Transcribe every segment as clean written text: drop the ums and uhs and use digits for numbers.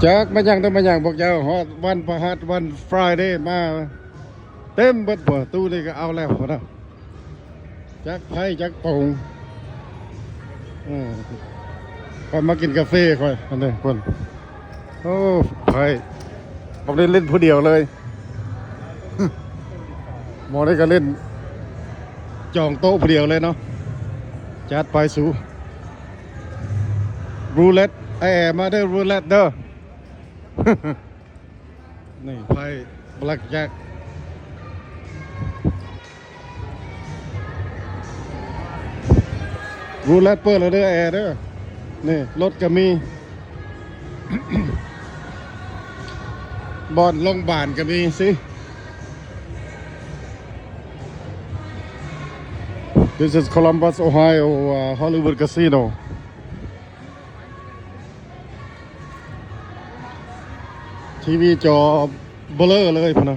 จากมาอย่างต้องมาอย่างบอกเจ้าฮอดวันพฤหัสวันฟรายเดย์มาเต็มเบิดบ่ตู้นี่ก็เอาแล้วพอนะจากไผ่จากปงคอยมากินกาแฟคอยอันนี้คนโอ้ไผ่ผมได้เล่นผู้เดียวเลยหมอได้ก็เล่นจองโต๊ะผู้เดียวเลยเนาะจัดไปสู่รูเล็ตมาเด้อรูเล็ตเด้อ นี่ไพ่บล็กแจ็ครูเล็ตเปิดแล้วเด้อเด้อนี่รถก็มี บอลลงบานก็มีสิ This is Columbus, Ohio, Hollywood Casino. ทีวีจอเบลอเลยพะนะ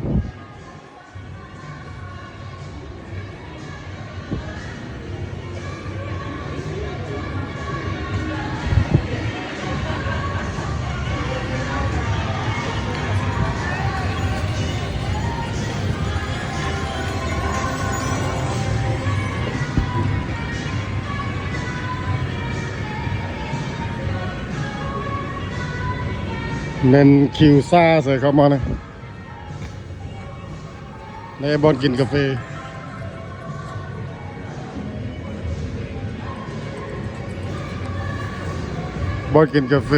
เน้นคิวซ่าใส่เข้ามาเลยในบอลกินกาแฟบอลกินกาแฟ